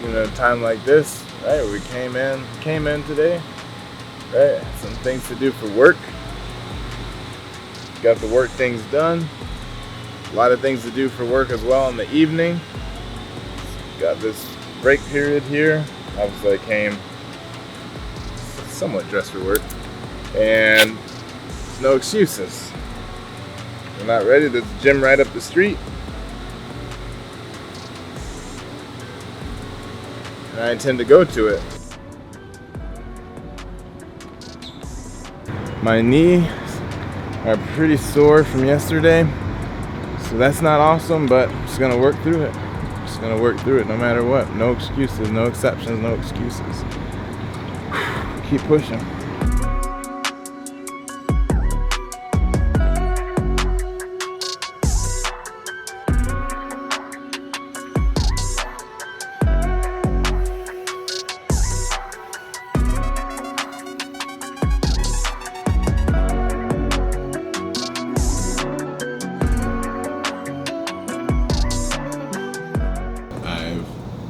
a time like this, right? We came in today, right? Some things to do for work. Got the work things done. A lot of things to do for work as well in the evening. Got this break period here. Obviously, I came somewhat dressed for work, and no excuses. We're not ready. There's a gym right up the street, and I intend to go to it. My knees are pretty sore from yesterday, so that's not awesome, but I'm just gonna work through it. Just gonna work through it no matter what. No excuses, no exceptions, no excuses. Keep pushing.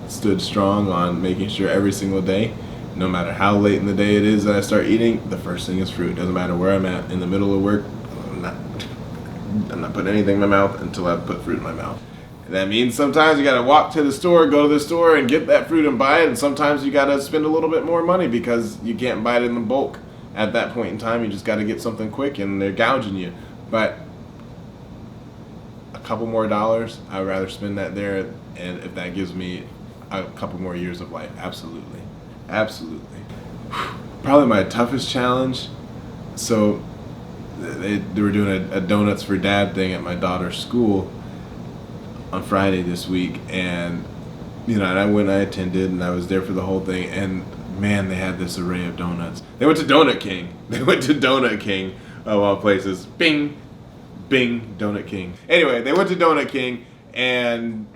Stood strong on making sure every single day, no matter how late in the day it is that I start eating, the first thing is fruit. Doesn't matter where I'm at in the middle of work, I'm not putting anything in my mouth until I put fruit in my mouth. And that means sometimes you gotta walk to the store, go to the store and get that fruit and buy it, and sometimes you gotta spend a little bit more money because you can't buy it in the bulk at that point in time. You just gotta get something quick and they're gouging you. But a couple more dollars, I'd rather spend that there, and if that gives me a couple more years of life, absolutely. Probably my toughest challenge. So they were doing a donuts for dad thing at my daughter's school on Friday this week, and and I attended, and I was there for the whole thing, and man, they had this array of donuts. They went to Donut King of all places. Bing, Donut King. Anyway, they went to Donut King, and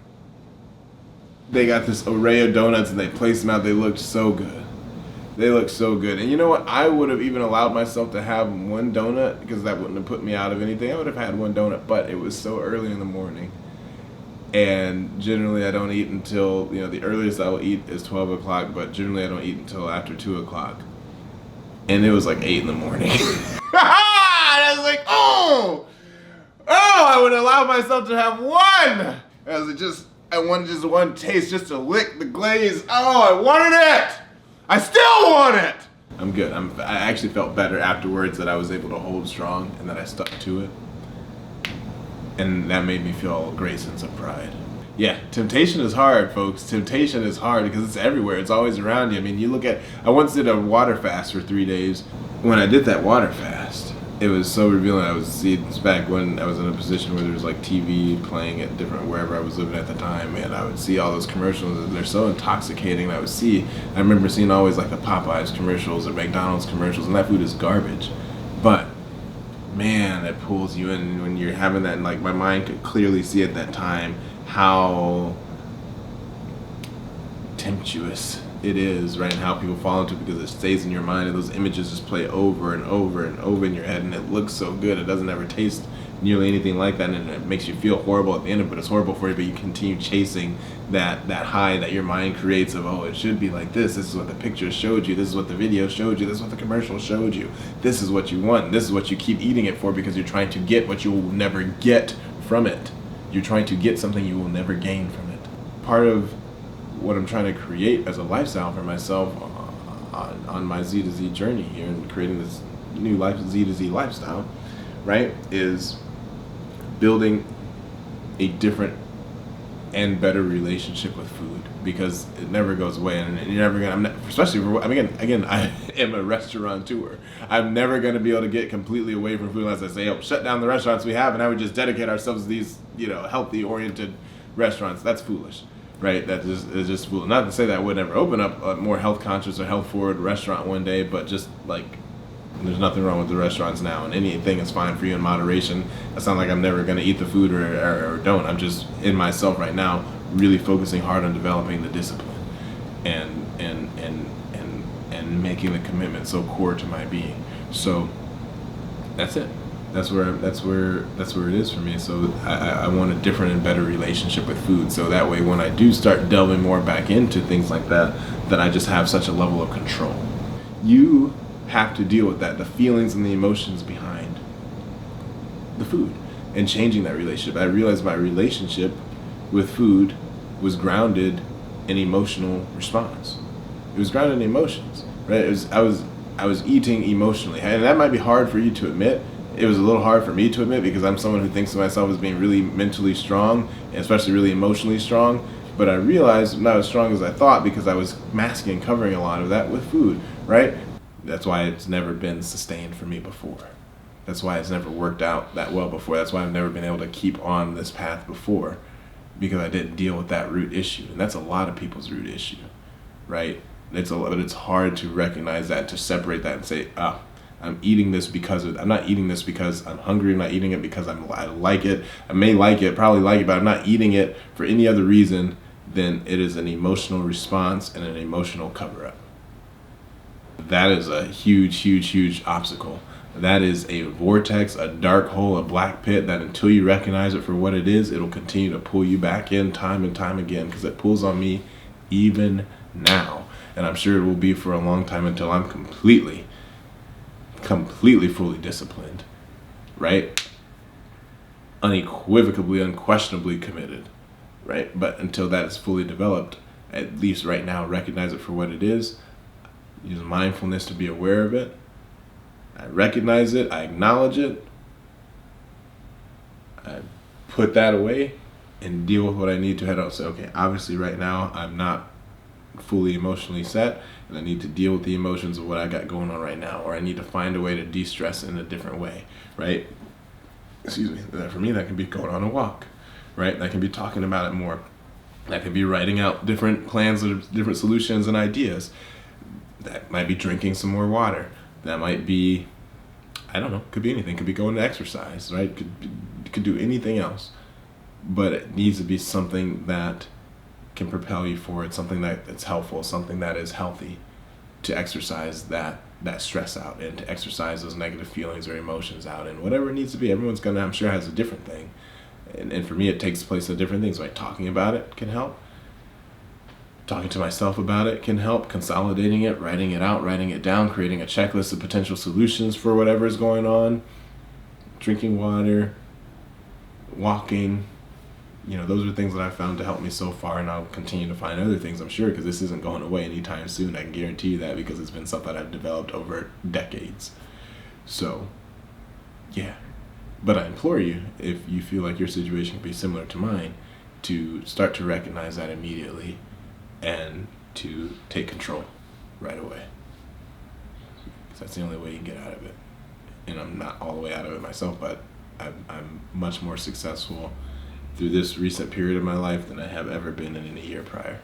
they got this array of donuts and they placed them out. They looked so good. And you know what? I would have even allowed myself to have one donut because that wouldn't have put me out of anything. I would have had one donut, but it was so early in the morning. And generally I don't eat until, the earliest I will eat is 12 o'clock, but generally I don't eat until after 2 o'clock. And it was like 8 in the morning. And I was like, I would allow myself to have one. I wanted just one taste, just to lick the glaze. I wanted it! I still want it! I'm good. I actually felt better afterwards that I was able to hold strong and that I stuck to it. And that made me feel a great sense of pride. Yeah, temptation is hard, folks. Temptation is hard because it's everywhere. It's always around you. I mean, I once did a water fast for 3 days. When I did that water fast, it was so revealing. It's back when I was in a position where there was like TV playing at wherever I was living at the time, and I would see all those commercials, and they're so intoxicating. I remember seeing always like the Popeyes commercials or McDonald's commercials, and that food is garbage. But man, it pulls you in when you're having that, and like my mind could clearly see at that time how temptuous it is, right? And how people fall into it because it stays in your mind, and those images just play over and over and over in your head, and it looks so good. It doesn't ever taste nearly anything like that, and it makes you feel horrible at the end of it, but it's horrible for you, but you continue chasing that high that your mind creates of, it should be like this is what the picture showed you, this is what the video showed you, this is what the commercial showed you, this is what you want, and this is what you keep eating it for because you're trying to get what you will never get from it. You're trying to get something you will never gain from it. Part of what I'm trying to create as a lifestyle for myself on my ZtoZ journey here and creating this new ZtoZ lifestyle, right, is building a different and better relationship with food, because it never goes away, and you're never gonna. Especially for again, I am a restaurateur. I'm never gonna be able to get completely away from food unless I say, shut down the restaurants we have, and now we just dedicate ourselves to these, healthy oriented restaurants. That's foolish. Right, that is just foolish. Not to say that I would never open up a more health conscious or health forward restaurant one day, but just like there's nothing wrong with the restaurants now, and anything is fine for you in moderation. It's not like I'm never going to eat the food or don't. I'm just in myself right now, really focusing hard on developing the discipline and making the commitment so core to my being. So that's it. That's where it is for me. So I want a different and better relationship with food. So that way, when I do start delving more back into things like that, that I just have such a level of control. You have to deal with that, the feelings and the emotions behind the food, and changing that relationship. I realized my relationship with food was grounded in emotional response. It was grounded in emotions, right? I was eating emotionally, and that might be hard for you to admit. It was a little hard for me to admit because I'm someone who thinks of myself as being really mentally strong, and especially really emotionally strong. But I realized I'm not as strong as I thought because I was masking and covering a lot of that with food, right? That's why it's never been sustained for me before. That's why it's never worked out that well before. That's why I've never been able to keep on this path before, because I didn't deal with that root issue. And that's a lot of people's root issue, right? It's hard to recognize that, to separate that and say, I'm eating this I'm not eating this because I'm hungry. I'm not eating it because I like it. I may like it, probably like it, but I'm not eating it for any other reason than it is an emotional response and an emotional cover-up. That is a huge, huge, huge obstacle. That is a vortex, a dark hole, a black pit that until you recognize it for what it is, it'll continue to pull you back in time and time again, because it pulls on me even now. And I'm sure it will be for a long time until I'm completely fully disciplined, right? Unequivocally, unquestionably committed, right? But until that is fully developed, at least right now, recognize it for what it is. Use mindfulness to be aware of it. I recognize it, I acknowledge it, I put that away and deal with what I need to head out. Say, okay, obviously right now I'm not fully emotionally set, and I need to deal with the emotions of what I got going on right now, or I need to find a way to de-stress in a different way, right? Excuse me. For me, that can be going on a walk, right? That can be talking about it more. That can be writing out different plans or different solutions and ideas. That might be drinking some more water. That might be, I don't know, could be anything. Could be going to exercise, right? Could do anything else. But it needs to be something that can propel you forward, something that's helpful, something that is healthy, to exercise that stress out, and to exercise those negative feelings or emotions out, and whatever it needs to be. Everyone's gonna, I'm sure, has a different thing. And for me, it takes place in different things. Like talking about it can help. Talking to myself about it can help. Consolidating it, writing it out, writing it down, creating a checklist of potential solutions for whatever is going on. Drinking water, walking. Those are things that I've found to help me so far, and I'll continue to find other things, I'm sure, because this isn't going away anytime soon. I can guarantee you that, because it's been something I've developed over decades. So, yeah. But I implore you, if you feel like your situation can be similar to mine, to start to recognize that immediately and to take control right away. Because that's the only way you can get out of it. And I'm not all the way out of it myself, but I'm much more successful through this recent period of my life than I have ever been in any year prior.